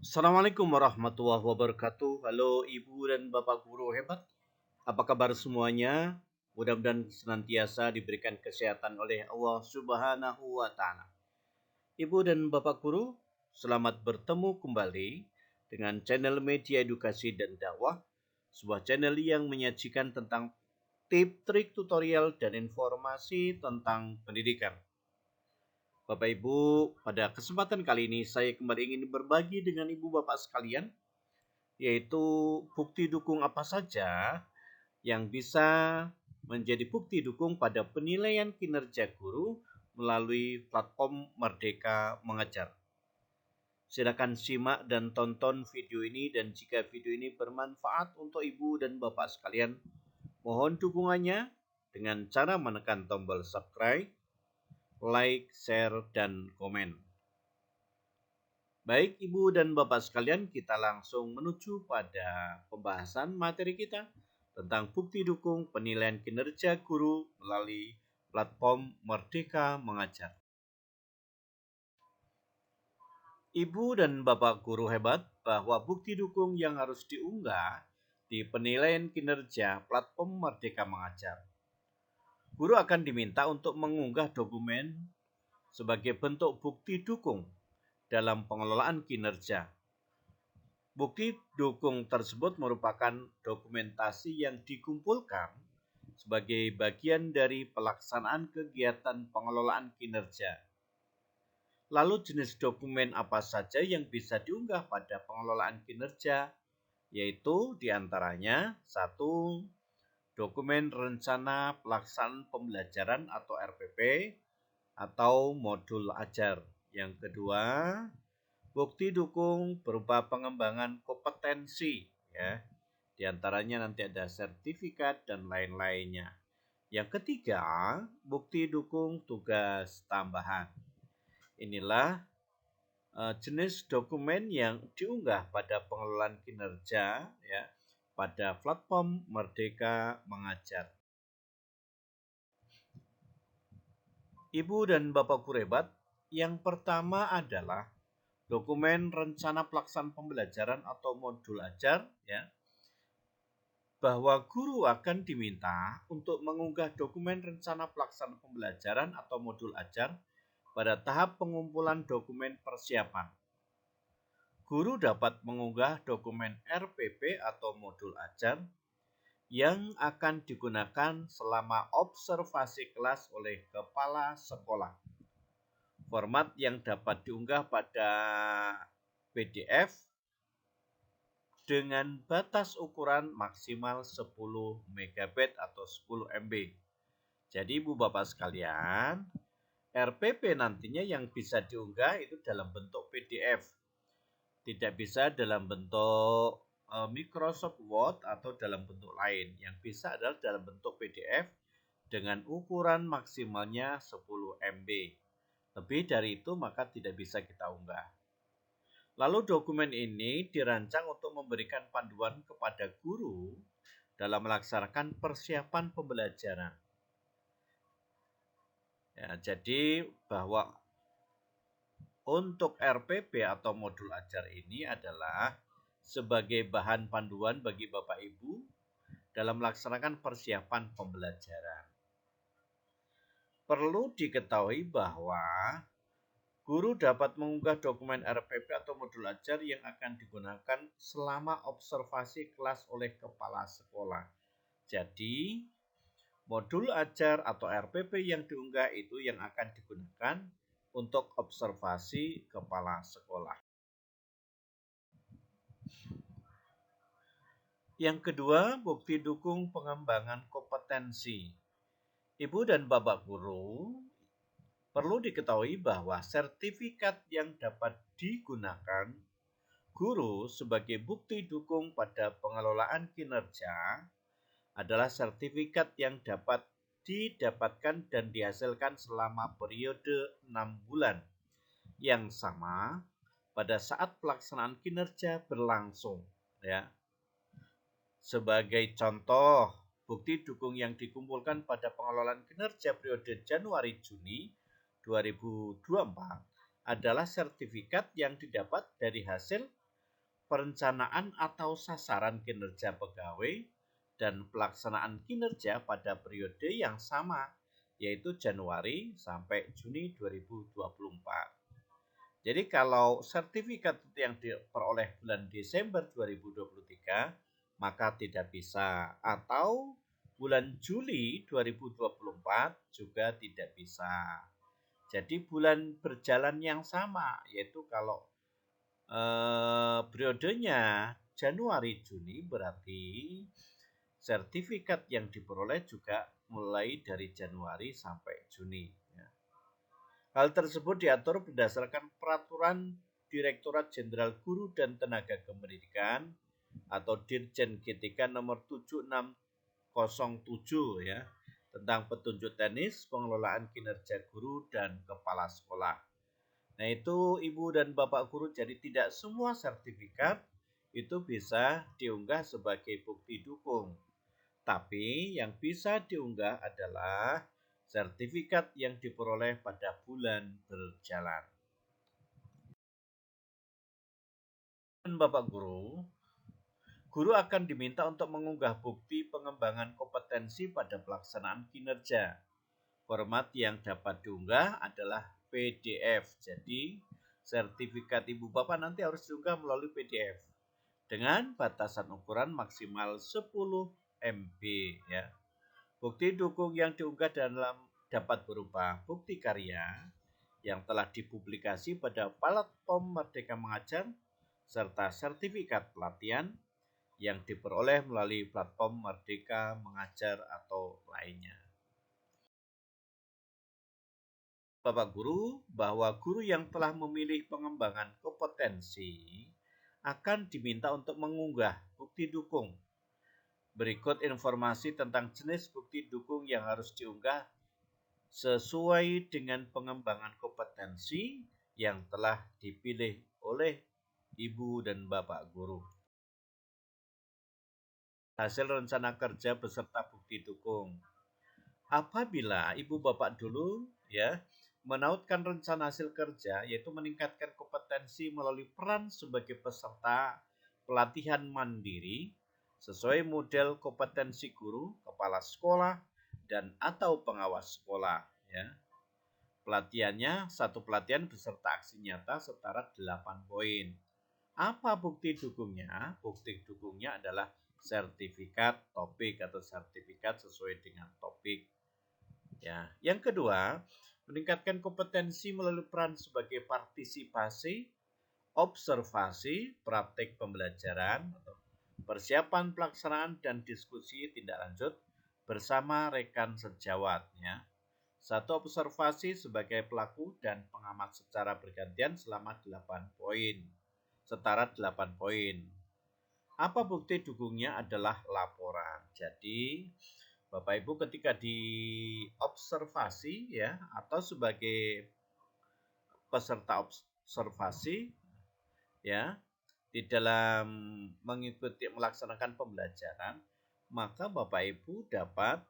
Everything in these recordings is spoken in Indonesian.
Assalamualaikum warahmatullahi wabarakatuh. Halo Ibu dan Bapak guru hebat. Apa kabar semuanya? Mudah-mudahan senantiasa diberikan kesehatan oleh Allah Subhanahu wa taala. Ibu dan Bapak guru, selamat bertemu kembali dengan channel Media Edukasi dan Dakwah, sebuah channel yang menyajikan tentang tips, trik, tutorial dan informasi tentang pendidikan. Bapak Ibu, pada kesempatan kali ini saya kembali ingin berbagi dengan Ibu Bapak sekalian, yaitu bukti dukung apa saja yang bisa menjadi bukti dukung pada penilaian kinerja guru melalui platform Merdeka Mengajar. Silakan simak dan tonton video ini, dan jika video ini bermanfaat untuk Ibu dan Bapak sekalian, mohon dukungannya dengan cara menekan tombol subscribe, like, share, dan komen. Baik Ibu dan Bapak sekalian, kita langsung menuju pada pembahasan materi kita tentang bukti dukung penilaian kinerja guru melalui platform Merdeka Mengajar. Ibu dan Bapak guru hebat, bahwa bukti dukung yang harus diunggah di penilaian kinerja platform Merdeka Mengajar. Guru akan diminta untuk mengunggah dokumen sebagai bentuk bukti dukung dalam pengelolaan kinerja. Bukti dukung tersebut merupakan dokumentasi yang dikumpulkan sebagai bagian dari pelaksanaan kegiatan pengelolaan kinerja. Lalu jenis dokumen apa saja yang bisa diunggah pada pengelolaan kinerja, yaitu diantaranya 1. Dokumen rencana pelaksanaan pembelajaran atau RPP atau modul ajar. Yang kedua, bukti dukung berupa pengembangan kompetensi, ya. Di antaranya nanti ada sertifikat dan lain-lainnya. Yang ketiga, bukti dukung tugas tambahan. Inilah jenis dokumen yang diunggah pada pengelolaan kinerja, ya, pada platform Merdeka Mengajar. Ibu dan Bapak guru hebat, yang pertama adalah dokumen rencana pelaksanaan pembelajaran atau modul ajar, ya, bahwa guru akan diminta untuk mengunggah dokumen rencana pelaksanaan pembelajaran atau modul ajar pada tahap pengumpulan dokumen persiapan. Guru dapat mengunggah dokumen RPP atau modul ajar yang akan digunakan selama observasi kelas oleh kepala sekolah. Format yang dapat diunggah pada PDF dengan batas ukuran maksimal 10 MB atau 10 MB. Jadi Ibu Bapak sekalian, RPP nantinya yang bisa diunggah itu dalam bentuk PDF. Tidak bisa dalam bentuk Microsoft Word atau dalam bentuk lain. Yang bisa adalah dalam bentuk PDF dengan ukuran maksimalnya 10 MB. Lebih dari itu maka tidak bisa kita unggah. Lalu dokumen ini dirancang untuk memberikan panduan kepada guru dalam melaksanakan persiapan pembelajaran. Ya, jadi bahwa untuk RPP atau modul ajar ini adalah sebagai bahan panduan bagi Bapak Ibu dalam melaksanakan persiapan pembelajaran. Perlu diketahui bahwa guru dapat mengunggah dokumen RPP atau modul ajar yang akan digunakan selama observasi kelas oleh kepala sekolah. Jadi, modul ajar atau RPP yang diunggah itu yang akan digunakan untuk observasi kepala sekolah. Yang kedua, bukti dukung pengembangan kompetensi. Ibu dan Bapak guru, perlu diketahui bahwa sertifikat yang dapat digunakan guru sebagai bukti dukung pada pengelolaan kinerja adalah sertifikat yang dapat didapatkan dan dihasilkan selama periode 6 bulan yang sama pada saat pelaksanaan kinerja berlangsung, ya. Sebagai contoh, bukti dukung yang dikumpulkan pada pengelolaan kinerja periode Januari-Juni 2024 adalah sertifikat yang didapat dari hasil perencanaan atau sasaran kinerja pegawai dan pelaksanaan kinerja pada periode yang sama, yaitu Januari sampai Juni 2024. Jadi kalau sertifikat yang diperoleh bulan Desember 2023, maka tidak bisa. Atau bulan Juli 2024 juga tidak bisa. Jadi bulan berjalan yang sama, yaitu kalau periodenya Januari Juni, berarti sertifikat yang diperoleh juga mulai dari Januari sampai Juni. Ya. Hal tersebut diatur berdasarkan peraturan Direktorat Jenderal Guru dan Tenaga Kependidikan atau Dirjen G3 nomor 7607 ya, tentang petunjuk teknis pengelolaan kinerja guru dan kepala sekolah. Nah, itu Ibu dan Bapak guru, jadi tidak semua sertifikat itu bisa diunggah sebagai bukti dukung. Tapi yang bisa diunggah adalah sertifikat yang diperoleh pada bulan berjalan. Dan Bapak guru akan diminta untuk mengunggah bukti pengembangan kompetensi pada pelaksanaan kinerja. Format yang dapat diunggah adalah PDF. Jadi, sertifikat Ibu Bapak nanti harus diunggah melalui PDF dengan batasan ukuran maksimal 10 MB ya. Bukti dukung yang diunggah dapat berupa bukti karya yang telah dipublikasi pada platform Merdeka Mengajar serta sertifikat pelatihan yang diperoleh melalui platform Merdeka Mengajar atau lainnya. Bapak guru, bahwa guru yang telah memilih pengembangan kompetensi akan diminta untuk mengunggah bukti dukung. Berikut informasi tentang jenis bukti dukung yang harus diunggah sesuai dengan pengembangan kompetensi yang telah dipilih oleh Ibu dan Bapak guru. Hasil rencana kerja beserta bukti dukung. Apabila Ibu Bapak dulu ya menautkan rencana hasil kerja, yaitu meningkatkan kompetensi melalui peran sebagai peserta pelatihan mandiri sesuai model kompetensi guru, kepala sekolah, dan atau pengawas sekolah. Ya. Pelatihannya, satu pelatihan beserta aksi nyata setara 8 poin. Apa bukti dukungnya? Bukti dukungnya adalah sertifikat topik atau sertifikat sesuai dengan topik. Ya. Yang kedua, meningkatkan kompetensi melalui peran sebagai partisipasi, observasi, praktik pembelajaran, persiapan pelaksanaan dan diskusi tindak lanjut bersama rekan sejawat. Ya. Satu, observasi sebagai pelaku dan pengamat secara bergantian selama 8 poin, setara 8 poin. Apa bukti dukungnya adalah laporan. Jadi, Bapak Ibu ketika diobservasi ya atau sebagai peserta observasi ya di dalam mengikuti melaksanakan pembelajaran, maka Bapak Ibu dapat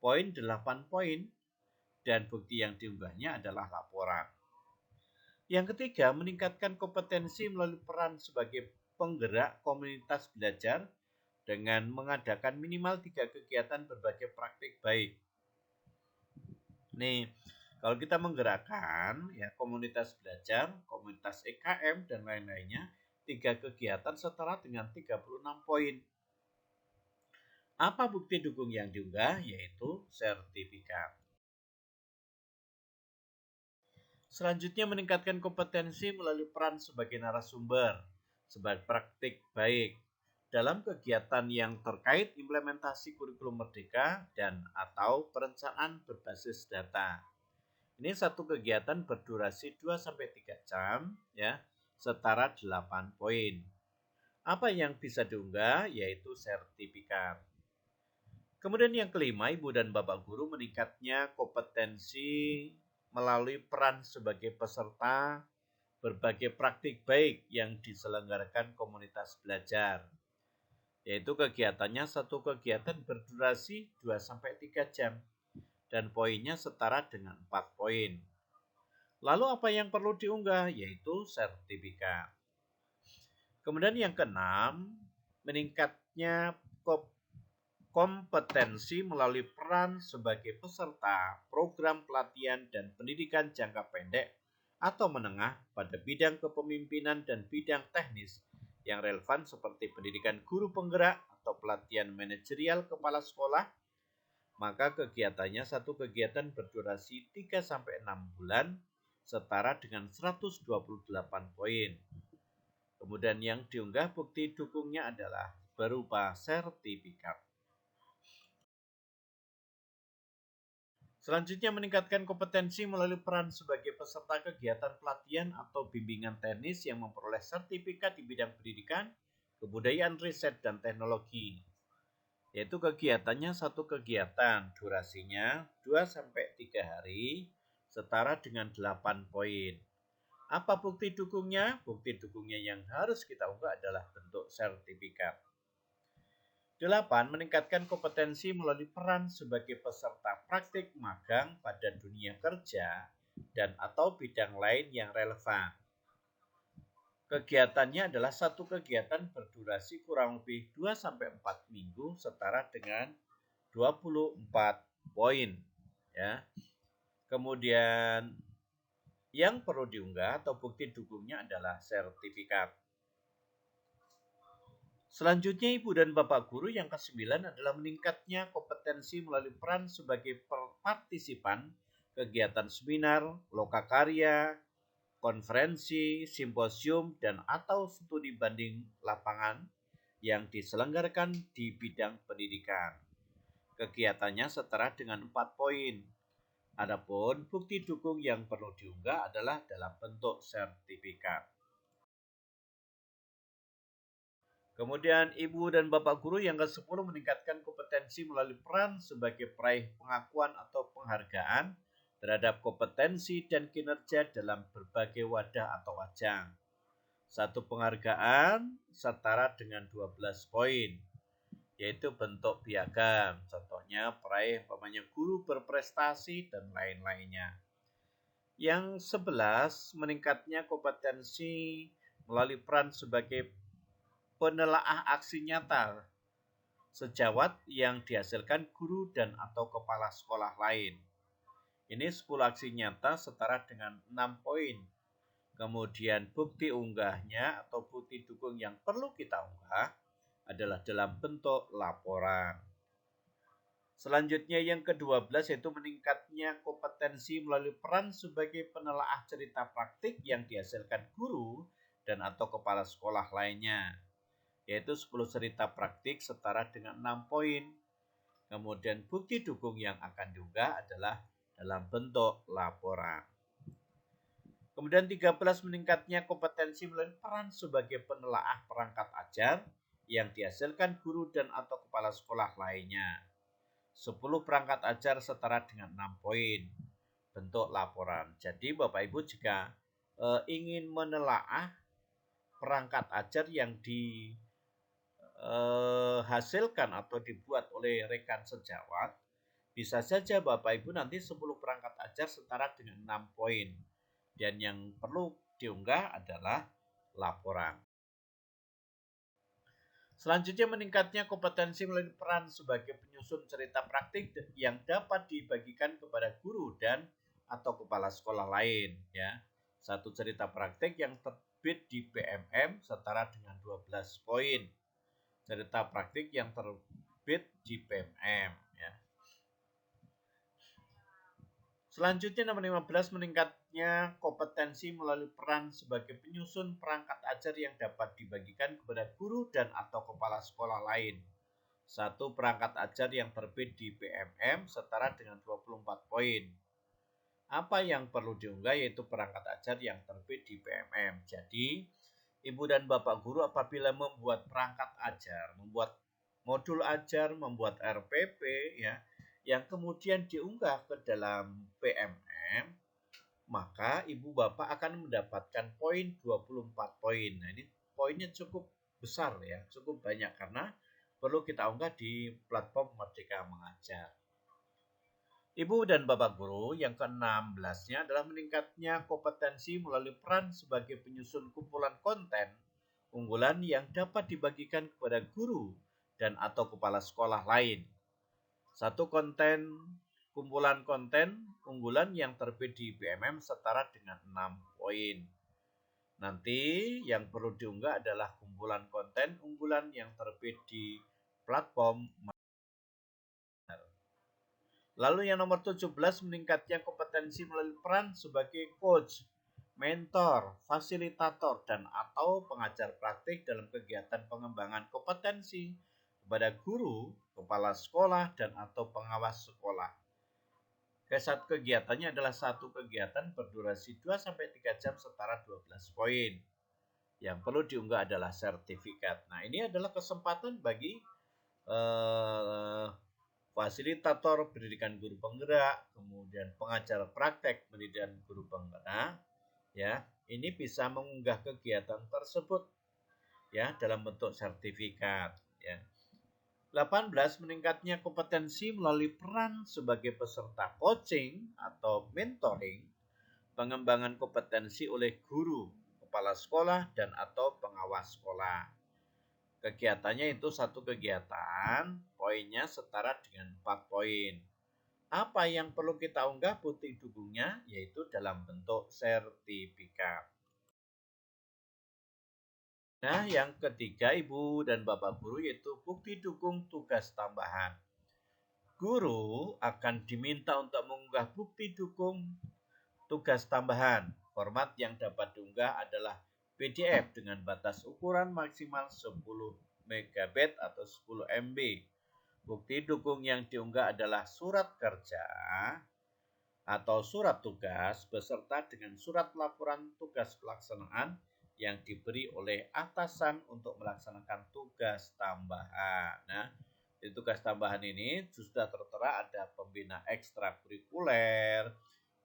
poin 8 poin dan bukti yang diunggahnya adalah laporan. Yang ketiga, meningkatkan kompetensi melalui peran sebagai penggerak komunitas belajar dengan mengadakan minimal 3 kegiatan berbagai praktik baik. Nih, kalau kita menggerakkan ya komunitas belajar, komunitas EKM dan lain-lainnya, 3 kegiatan setara dengan 36 poin. Apa bukti dukung yang diunggah? Yaitu sertifikat. Selanjutnya, meningkatkan kompetensi melalui peran sebagai narasumber, sebagai praktik baik dalam kegiatan yang terkait implementasi kurikulum Merdeka dan atau perencanaan berbasis data. Ini satu kegiatan berdurasi 2-3 jam ya, setara 8 poin. Apa yang bisa diunggah? Yaitu sertifikat. Kemudian yang kelima, Ibu dan Bapak guru, meningkatnya kompetensi melalui peran sebagai peserta berbagai praktik baik yang diselenggarakan komunitas belajar. Yaitu kegiatannya satu kegiatan berdurasi 2-3 jam dan poinnya setara dengan 4 poin. Lalu apa yang perlu diunggah? Yaitu sertifikat. Kemudian yang keenam, meningkatnya kompetensi melalui peran sebagai peserta program pelatihan dan pendidikan jangka pendek atau menengah pada bidang kepemimpinan dan bidang teknis yang relevan seperti pendidikan guru penggerak atau pelatihan manajerial kepala sekolah, maka kegiatannya satu kegiatan berdurasi 3-6 bulan setara dengan 128 poin. Kemudian yang diunggah bukti dukungnya adalah berupa sertifikat. Selanjutnya meningkatkan kompetensi melalui peran sebagai peserta kegiatan pelatihan atau bimbingan teknis yang memperoleh sertifikat di bidang pendidikan, kebudayaan, riset, dan teknologi. Yaitu kegiatannya satu kegiatan, durasinya 2-3 hari, setara dengan 8 poin. Apa bukti dukungnya? Bukti dukungnya yang harus kita unggah adalah bentuk sertifikat. 8. Meningkatkan kompetensi melalui peran sebagai peserta praktik magang pada dunia kerja dan atau bidang lain yang relevan. Kegiatannya adalah satu kegiatan berdurasi kurang lebih 2-4 minggu setara dengan 24 poin. Ya. Kemudian yang perlu diunggah atau bukti dukungnya adalah sertifikat. Selanjutnya Ibu dan Bapak Guru yang ke-9 adalah meningkatnya kompetensi melalui peran sebagai partisipan kegiatan seminar, lokakarya, konferensi, simposium, dan atau studi banding lapangan yang diselenggarakan di bidang pendidikan. Kegiatannya setara dengan 4 poin. Adapun bukti dukung yang perlu diunggah adalah dalam bentuk sertifikat. Kemudian Ibu dan Bapak Guru yang ke-10 meningkatkan kompetensi melalui peran sebagai peraih pengakuan atau penghargaan terhadap kompetensi dan kinerja dalam berbagai wadah atau ajang. Satu penghargaan setara dengan 12 poin, yaitu bentuk piagam. Contohnya peraih guru berprestasi dan lain-lainnya. Yang 11, meningkatnya kompetensi melalui peran sebagai penelaah aksi nyata sejawat yang dihasilkan guru dan atau kepala sekolah lain. Ini 10 aksi nyata setara dengan 6 poin. Kemudian bukti unggahnya atau bukti dukung yang perlu kita unggah adalah dalam bentuk laporan. Selanjutnya yang ke-12 yaitu meningkatnya kompetensi melalui peran sebagai penelaah cerita praktik yang dihasilkan guru dan atau kepala sekolah lainnya, yaitu 10 cerita praktik setara dengan 6 poin. Kemudian bukti dukung yang akan diunggah adalah dalam bentuk laporan. Kemudian 13, meningkatnya kompetensi melalui peran sebagai penelaah perangkat ajar yang dihasilkan guru dan atau kepala sekolah lainnya. 10 perangkat ajar setara dengan 6 poin bentuk laporan. Jadi Bapak Ibu jika ingin menelaah perangkat ajar yang dihasilkan atau dibuat oleh rekan sejawat, bisa saja Bapak Ibu nanti 10 perangkat ajar setara dengan 6 poin. Dan yang perlu diunggah adalah laporan. Selanjutnya meningkatnya kompetensi melalui peran sebagai penyusun cerita praktik yang dapat dibagikan kepada guru dan atau kepala sekolah lain. Ya. Satu cerita praktik yang terbit di PMM setara dengan 12 poin. Cerita praktik yang terbit di PMM. Ya. Selanjutnya nomor 15, meningkatnya kompetensi melalui peran sebagai penyusun perangkat ajar yang dapat dibagikan kepada guru dan atau kepala sekolah lain. Satu perangkat ajar yang terbit di PMM setara dengan 24 poin. Apa yang perlu diunggah yaitu perangkat ajar yang terbit di PMM. Jadi, Ibu dan Bapak Guru apabila membuat perangkat ajar, membuat modul ajar, membuat RPP, ya, yang kemudian diunggah ke dalam PMM, maka Ibu Bapak akan mendapatkan poin 24 poin. Nah, ini poinnya cukup besar ya, cukup banyak karena perlu kita unggah di platform Merdeka Mengajar. Ibu dan Bapak Guru, yang ke-16-nya adalah meningkatnya kompetensi melalui peran sebagai penyusun kumpulan konten unggulan yang dapat dibagikan kepada guru dan atau kepala sekolah lain. Satu kumpulan konten unggulan yang terbit di BMM setara dengan 6 poin. Nanti yang perlu diunggah adalah kumpulan konten unggulan yang terbit di platform. Lalu yang nomor 17, meningkatnya kompetensi melalui peran sebagai coach, mentor, fasilitator, dan atau pengajar praktik dalam kegiatan pengembangan kompetensi kepada guru, kepala sekolah, dan atau pengawas sekolah. Kegiatannya adalah satu kegiatan berdurasi 2-3 jam setara 12 poin. Yang perlu diunggah adalah sertifikat. Nah, ini adalah kesempatan bagi fasilitator pendidikan guru penggerak, kemudian pengajar praktek pendidikan guru penggerak, ya, ini bisa mengunggah kegiatan tersebut, ya, dalam bentuk sertifikat, ya. 18, meningkatnya kompetensi melalui peran sebagai peserta coaching atau mentoring, pengembangan kompetensi oleh guru, kepala sekolah, dan atau pengawas sekolah. Kegiatannya itu satu kegiatan, poinnya setara dengan 4 poin. Apa yang perlu kita unggah bukti dukungnya? Yaitu dalam bentuk sertifikat. Nah, yang ketiga, Ibu dan Bapak Guru, yaitu bukti dukung tugas tambahan. Guru akan diminta untuk mengunggah bukti dukung tugas tambahan. Format yang dapat diunggah adalah PDF dengan batas ukuran maksimal 10 MB atau 10 MB. Bukti dukung yang diunggah adalah surat kerja atau surat tugas beserta dengan surat laporan tugas pelaksanaan yang diberi oleh atasan untuk melaksanakan tugas tambahan. Nah, di tugas tambahan ini sudah tertera ada pembina ekstrakurikuler,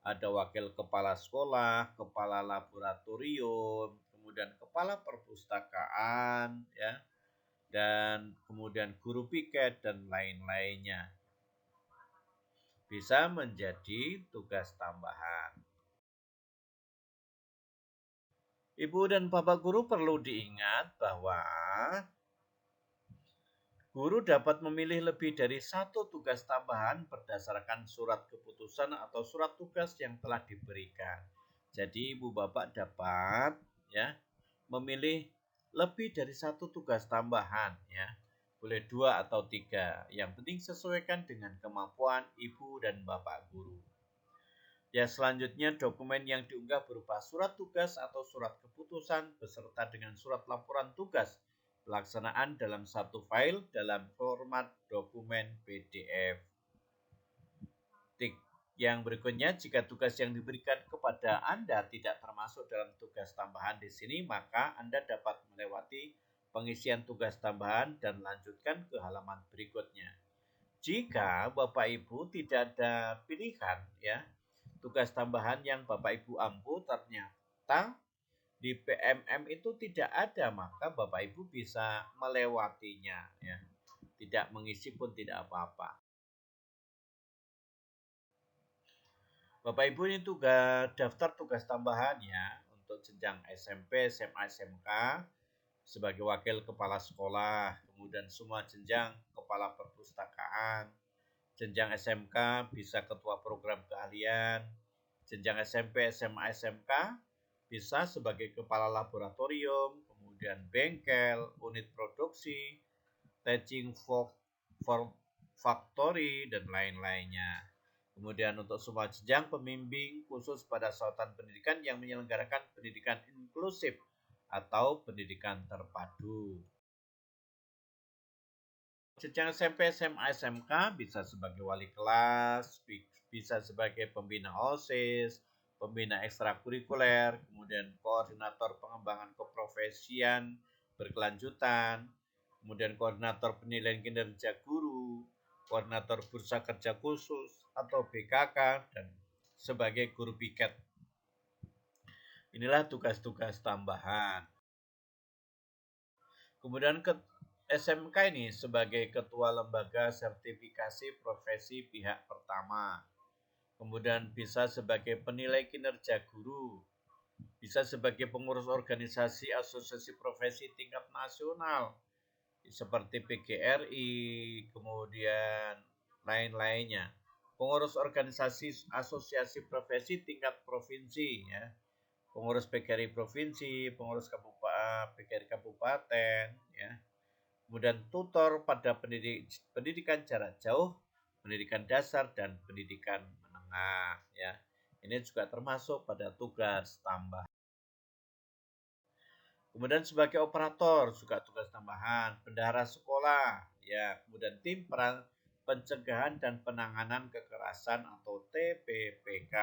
ada wakil kepala sekolah, kepala laboratorium, kemudian kepala perpustakaan, ya, dan kemudian guru piket dan lain-lainnya. Bisa menjadi tugas tambahan. Ibu dan Bapak Guru perlu diingat bahwa guru dapat memilih lebih dari satu tugas tambahan berdasarkan surat keputusan atau surat tugas yang telah diberikan. Jadi Ibu Bapak dapat, ya, memilih lebih dari satu tugas tambahan, ya. Boleh 2 atau 3. Yang penting sesuaikan dengan kemampuan Ibu dan Bapak Guru. Ya, selanjutnya dokumen yang diunggah berupa surat tugas atau surat keputusan beserta dengan surat laporan tugas pelaksanaan dalam satu file dalam format dokumen PDF. Yang berikutnya, jika tugas yang diberikan kepada Anda tidak termasuk dalam tugas tambahan di sini, maka Anda dapat melewati pengisian tugas tambahan dan lanjutkan ke halaman berikutnya. Jika Bapak Ibu tidak ada pilihan, ya, tugas tambahan yang Bapak Ibu ampu ternyata di PMM itu tidak ada, maka Bapak Ibu bisa melewatinya, ya. Tidak mengisi pun tidak apa-apa. Bapak Ibu, ini daftar tugas tambahan, ya, untuk jenjang SMP, SMA, SMK sebagai wakil kepala sekolah, kemudian semua jenjang kepala perpustakaan, jenjang SMK bisa ketua program keahlian, jenjang SMP, SMA, SMK bisa sebagai kepala laboratorium, kemudian bengkel, unit produksi, teaching factory, dan lain-lainnya. Kemudian untuk semua jenjang pembimbing khusus pada satuan pendidikan yang menyelenggarakan pendidikan inklusif atau pendidikan terpadu. Jenjang SMP, SMA, SMK bisa sebagai wali kelas, bisa sebagai pembina OSIS, pembina ekstrakurikuler, kemudian koordinator pengembangan keprofesian berkelanjutan, kemudian koordinator penilaian kinerja guru, koordinator bursa kerja khusus atau BKK, dan sebagai guru piket. Inilah tugas-tugas tambahan. Kemudian SMK ini sebagai ketua lembaga sertifikasi profesi pihak pertama. Kemudian bisa sebagai penilai kinerja guru. bisa sebagai pengurus organisasi asosiasi profesi tingkat nasional seperti PGRI, kemudian lain-lainnya. Pengurus organisasi asosiasi profesi tingkat provinsi ya, pengurus PGRI provinsi, pengurus PGRI kabupaten ya. Kemudian tutor pada pendidikan jarak jauh, pendidikan dasar dan pendidikan menengah ya. Ini juga termasuk pada tugas tambah. Kemudian sebagai operator juga tugas tambahan, bendahara sekolah, ya, kemudian tim peran pencegahan dan penanganan kekerasan atau TPPK.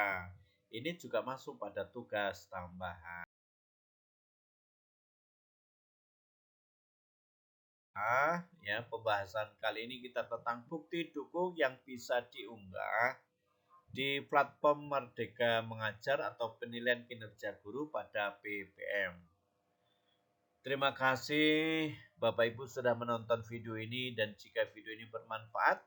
Ini juga masuk pada tugas tambahan. Ya, pembahasan kali ini kita tentang bukti dukung yang bisa diunggah di platform Merdeka Mengajar atau penilaian kinerja guru pada PPM. Terima kasih Bapak Ibu sudah menonton video ini, dan jika video ini bermanfaat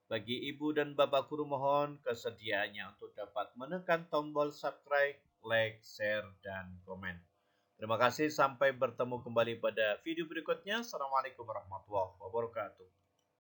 bagi Ibu dan Bapak guru, mohon kesediaannya untuk dapat menekan tombol subscribe, like, share, dan komen. Terima kasih, sampai bertemu kembali pada video berikutnya. Assalamualaikum warahmatullahi wabarakatuh.